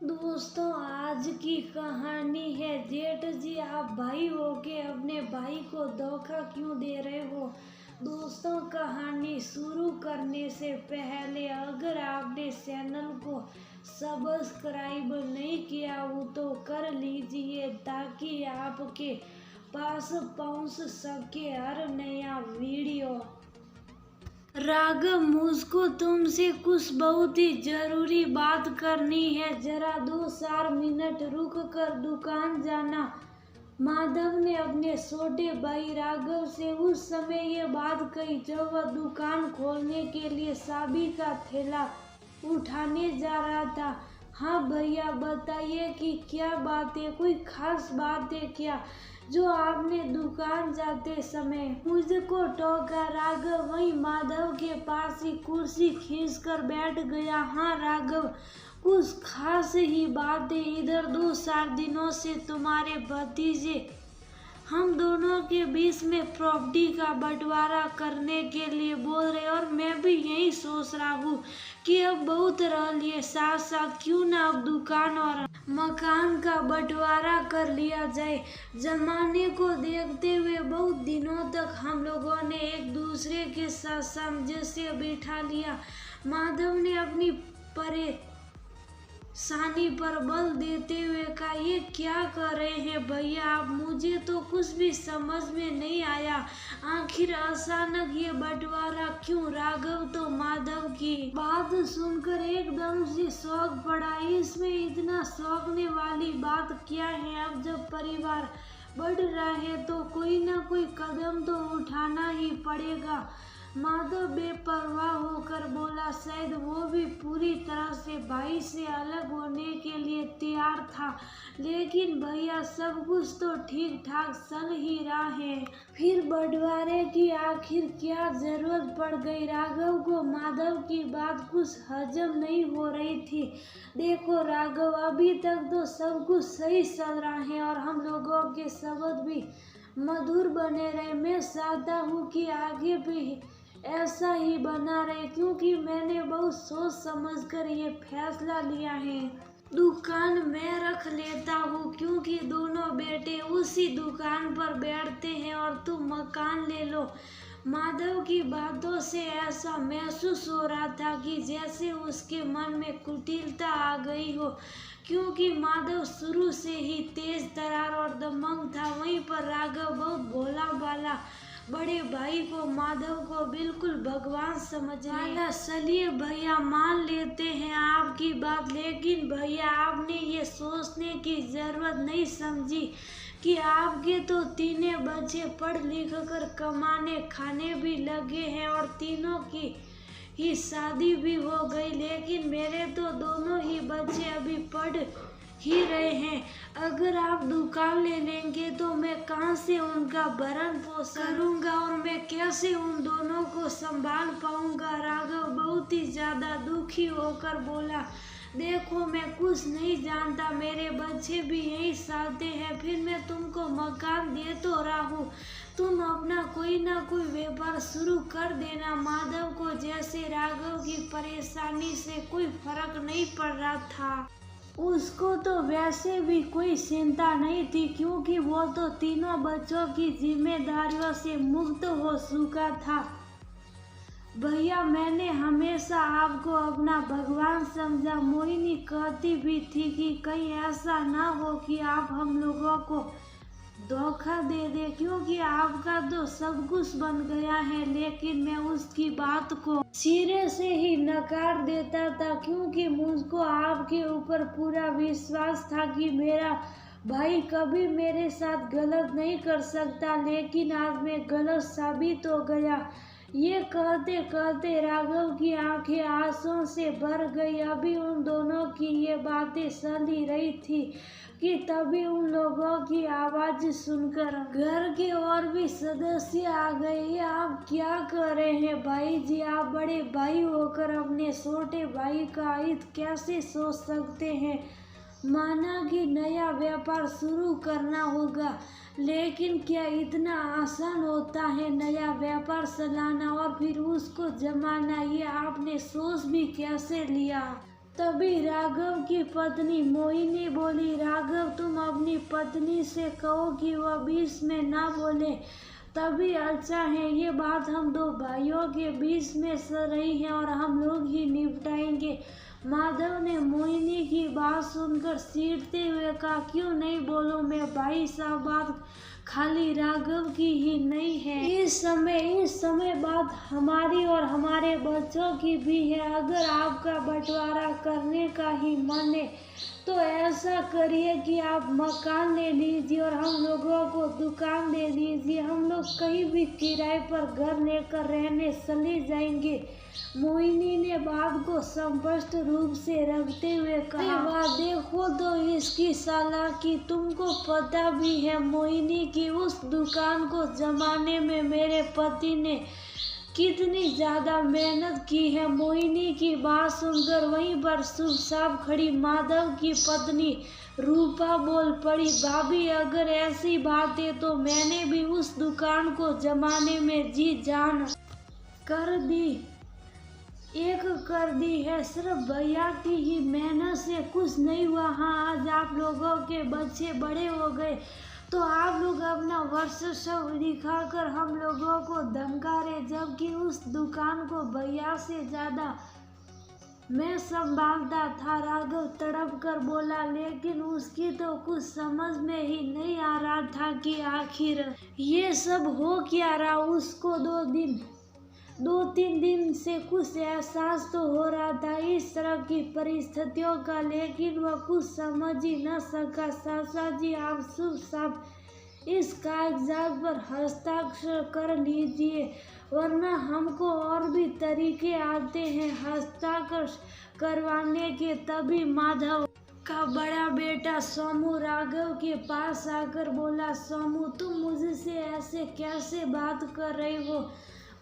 दोस्तों, आज की कहानी है जेठ जी, आप भाई होके अपने भाई को धोखा क्यों दे रहे हो। दोस्तों, कहानी शुरू करने से पहले अगर आपने चैनल को सब्सक्राइब नहीं किया हो तो कर लीजिए ताकि आपके पास पहुंच सके हर नया वीडियो। राघव, मुझको तुमसे कुछ बहुत ही जरूरी बात करनी है, जरा 2-4 मिनट रुक कर दुकान जाना। माधव ने अपने छोटे भाई राघव से उस समय ये बात कही जब वह दुकान खोलने के लिए चाबी का थैला उठाने जा रहा था। हाँ भैया, बताइए कि क्या बात है, कोई खास बात है क्या जो आपने दुकान जाते समय मुझको टोका। राघव वही माधव के पास ही कुर्सी खींच कर बैठ गया। हाँ राघव, कुछ खास ही बात है। इधर 2-4 दिनों से तुम्हारे भतीजे हम दोनों के बीच में प्रॉपर्टी का बंटवारा करने के लिए बोल रहे, और मैं भी यही सोच रहा हूँ कि अब बहुत रह लिए, साथ साथ क्यों ना अब दुकान और मकान का बंटवारा कर लिया जाए। जमाने को देखते हुए बहुत दिनों तक हम लोगों ने एक दूसरे के साथ सामंजस्य बिठा लिया। माधव ने अपनी परेशानी पर बल देते हुए कहा, ये क्या कर रहे हैं भैया आप, मुझे तो कुछ भी समझ में नहीं आया। आखिर अचानक ये बंटवारा क्यों। राघव तो माधव की बात सुनकर एकदम से शौक पड़ा। इसमें इतना शौकने वाली बात क्या है। अब जब परिवार बढ़ रहा है तो कोई ना कोई कदम तो उठाना ही पड़ेगा। माधव बेपरवाह होकर बोला। शायद वो भी पूरी तरह से भाई से अलग होने के लिए तैयार था, लेकिन भैया सब कुछ तो ठीक ठाक चल ही रहा है, फिर बंटवारे की आखिर क्या जरूरत पड़ गई। राघव को माधव की बात कुछ हजम नहीं हो रही थी। देखो राघव, अभी तक तो सब कुछ सही चल रहा है और हम लोगों के संबंध भी मधुर बने रहे। मैं चाहता हूँ कि आगे भी ऐसा ही बना रहे, क्योंकि मैंने बहुत सोच समझ कर ये फैसला लिया है। दुकान मैं रख लेता हूँ क्योंकि दोनों बेटे उसी दुकान पर बैठते हैं और तुम मकान ले लो। माधव की बातों से ऐसा महसूस हो रहा था कि जैसे उसके मन में कुटिलता आ गई हो, क्योंकि माधव शुरू से ही तेज तर्रार और दबंग था। वहीं पर राघव बहुत भोला भाला बड़े भाई को माधव को बिल्कुल भगवान समझने। चलिए भैया, मान लेते हैं आपकी बात, लेकिन भैया आपने ये सोचने की जरूरत नहीं समझी कि आपके तो तीनों बच्चे पढ़ लिख कर कमाने खाने भी लगे हैं और तीनों की ही शादी भी हो गई, लेकिन मेरे तो दोनों ही बच्चे अभी पढ़ ही रहे हैं। अगर आप दुकान ले लेंगे तो मैं कहाँ से उनका भरण पोषण करूँगा और मैं कैसे उन दोनों को संभाल पाऊंगा। राघव बहुत ही ज्यादा दुखी होकर बोला। देखो, मैं कुछ नहीं जानता, मेरे बच्चे भी यही चाहते हैं, फिर मैं तुमको मकान दे तो रहा हूँ, तुम अपना कोई ना कोई व्यापार शुरू कर देना। माधव को जैसे राघव की परेशानी से कोई फर्क नहीं पड़ रहा था। उसको तो वैसे भी कोई चिंता नहीं थी, क्योंकि वो तो तीनों बच्चों की जिम्मेदारियों से मुक्त हो चुका था। भैया, मैंने हमेशा आपको अपना भगवान समझा। मोहिनी कहती भी थी कि कहीं ऐसा ना हो कि आप हम लोगों को धोखा दे दे, क्योंकि आपका तो सब कुछ बन गया है, लेकिन मैं उसकी बात को सिरे से ही नकार देता था, क्योंकि मुझको आपके ऊपर पूरा विश्वास था कि मेरा भाई कभी मेरे साथ गलत नहीं कर सकता, लेकिन आज मैं गलत साबित हो गया। ये कहते कहते राघव की आंखें आंसुओं से भर गई। अभी उन दोनों की ये बातें चल ही रही थी कि तभी उन लोगों की आवाज सुनकर घर के और भी सदस्य आ गए। ये आप क्या कर रहे हैं भाई जी, आप बड़े भाई होकर अपने छोटे भाई का हित कैसे सोच सकते हैं। माना कि नया व्यापार शुरू करना होगा, लेकिन क्या इतना आसान होता है नया व्यापार चलाना और फिर उसको जमाना। ये आपने सोच भी कैसे लिया। तभी राघव की पत्नी मोहिनी बोली, राघव तुम अपनी पत्नी से कहो कि वह बीच में ना बोले, तभी अच्छा है। ये बात हम दो भाइयों के बीच में सर रही है और हम लोग ही निपटाएंगे। माधव ने मोहिनी की बात सुनकर चीढ़ते हुए कहा, क्यों नहीं बोलो मैं भाई साहब, बात खाली राघव की ही नहीं है, इस समय बात हमारी और हमारे बच्चों की भी है। अगर आपका बंटवारा करने का ही मन है तो ऐसा करिए कि आप मकान ले लीजिए और हम लोगों को दुकान दे दीजिए, हम लोग कहीं भी किराए पर घर लेकर रहने चले जाएंगे। मोहिनी ने बात को स्पष्ट रूप से रखते हुए कहा, वाह देखो तो इसकी चालाकी, तुमको पता भी है मोहिनी की उस दुकान को जमाने में मेरे पति ने कितनी ज्यादा मेहनत की है। मोहिनी की बात सुनकर वहीं पर चुपचाप खड़ी माधव की पत्नी रूपा बोल पड़ी, भाभी अगर ऐसी बात है तो मैंने भी उस दुकान को जमाने में जी जान कर दी है, सिर्फ भैया की ही मेहनत से कुछ नहीं हुआ। हाँ आज आप लोगों के बच्चे बड़े हो गए तो आप लोग अपना वर्चस्व दिखाकर हम लोगों को धमका रहे, जबकि उस दुकान को भैया से ज्यादा मैं संभालता था। राघव तड़प कर बोला, लेकिन उसकी तो कुछ समझ में ही नहीं आ रहा था कि आखिर ये सब हो क्या रहा। उसको 2-3 दिन से कुछ एहसास तो हो रहा था इस तरह की परिस्थितियों का, लेकिन वह कुछ समझ ही न सका। चाचा जी आप चुपचाप इस कागजात पर हस्ताक्षर कर लीजिए, वरना हमको और भी तरीके आते हैं हस्ताक्षर करवाने के। तभी माधव का बड़ा बेटा सोमू राघव के पास आकर बोला, सोमू तुम मुझसे ऐसे कैसे बात कर रहे हो,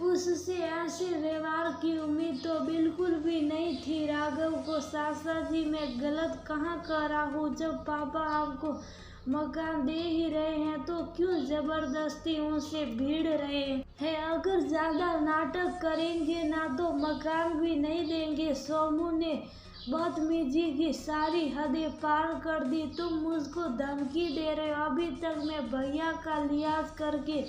उससे ऐसे व्यवहार की उम्मीद तो बिल्कुल भी नहीं थी। राघव को चाचा जी मैं गलत कहाँ कर रहा हूँ, जब पापा आपको मकान दे ही रहे हैं तो क्यों जबरदस्ती उनसे भीड़ रहे हैं। अगर ज्यादा नाटक करेंगे ना तो मकान भी नहीं देंगे। सोमू ने बदतमीजी की सारी हदें पार कर दी, तुम मुझको धमकी दे रहे हो। अभी तक मैं भैया का लिहाज करके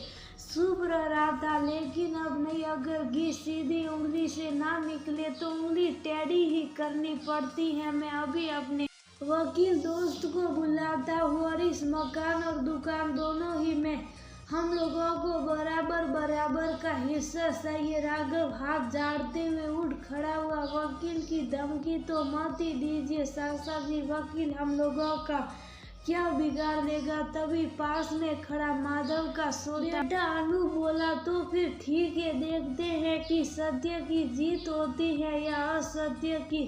चुप रहा था, लेकिन अब नहीं, अगर घी सीधी उंगली से ना निकले तो उंगली टेढ़ी ही करनी पड़ती है। मैं अभी अपने वकील दोस्त को बुलाता हूँ और इस मकान और दुकान दोनों ही में हम लोगों को बराबर का हिस्सा चाहिए। राघव हाथ झाड़ते हुए उठ खड़ा हुआ, वकील की धमकी तो मत ही दीजिए चाचा जी, वकील हम लोगों का क्या बिगाड़ देगा। तभी पास में खड़ा माधव का बेटा अनु बोला, तो फिर ठीक है, देखते हैं कि सत्य की जीत होती है या असत्य की।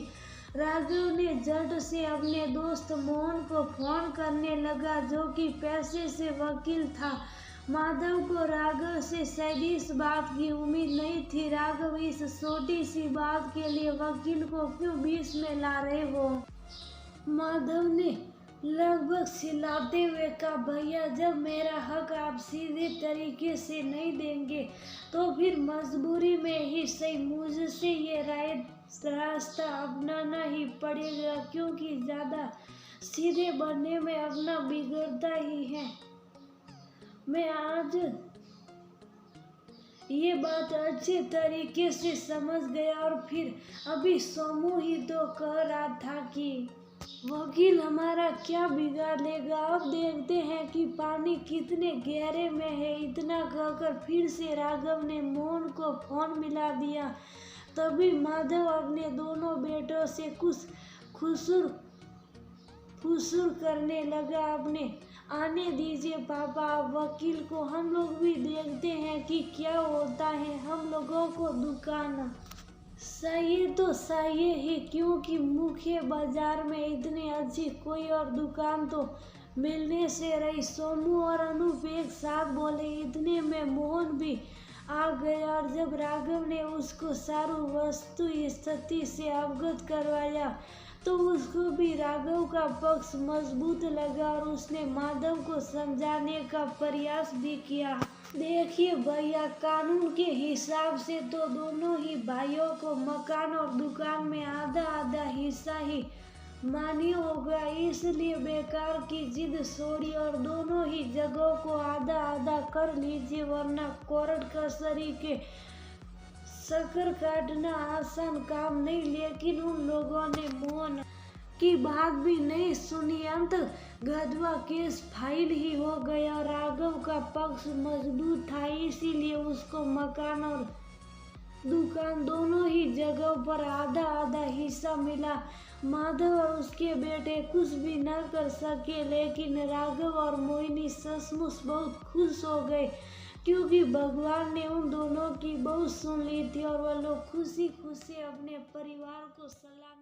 राघव ने झट से अपने दोस्त मोहन को फोन करने लगा, जो कि पैसे से वकील था। माधव को राघव से शायद इस बात की उम्मीद नहीं थी, राघव इस छोटी सी बात के लिए वकील को क्यों बीच में ला रहे हो। माधव ने लगभग चिल्लाते हुए कहा, भैया जब मेरा हक आप सीधे तरीके से नहीं देंगे तो फिर मजबूरी में ही सही मुझसे ये रास्ता अपनाना ही पड़ेगा, क्योंकि ज्यादा सीधे बनने में अपना बिगड़ता ही है। मैं आज ये बात अच्छे तरीके से समझ गया और फिर अभी सोमू ही तो कह रहा था कि वकील हमारा क्या बिगाड़ लेगा, अब देखते हैं कि पानी कितने गहरे में है। इतना कहकर फिर से राघव ने मोहन को फोन मिला दिया। तभी माधव अपने दोनों बेटों से कुछ फुसुर करने लगा, अपने आने दीजिए पापा आप वकील को, हम लोग भी देखते हैं कि क्या होता है। हम लोगों को दुकान चाहिए तो चाहिए ही, क्योंकि मुख्य बाजार में इतनी अच्छी कोई और दुकान तो मिलने से रही। सोमू और अनूप एक साथ बोले, इतने में मोहन भी आ गया और जब राघव ने उसको सारू वस्तु स्थिति से अवगत करवाया तो उसको भी राघव का पक्ष मजबूत लगा और उसने माधव को समझाने का प्रयास भी किया। देखिए भैया, कानून के हिसाब से तो दोनों ही भाइयों को मकान और दुकान में आधा आधा हिस्सा ही मान्य होगा, इसलिए बेकार की जिद छोड़िए और दोनों ही जगहों को आधा आधा कर लीजिए, वरना कोर्ट कचहरी के चक्कर काटना आसान काम नहीं। लेकिन उन लोगों ने मोहन की बात भी नहीं सुनी। अंत गधवा केस फाइल ही हो गया। राघव का पक्ष मजबूत था, इसीलिए उसको मकान और दुकान दोनों ही जगहों पर आधा आधा हिस्सा मिला। माधव और उसके बेटे कुछ भी न कर सके, लेकिन राघव और मोहिनी सचमुच बहुत खुश हो गए, क्योंकि भगवान ने उन दोनों की बहुत सुन ली थी और वह लोग खुशी खुशी अपने परिवार को सलाह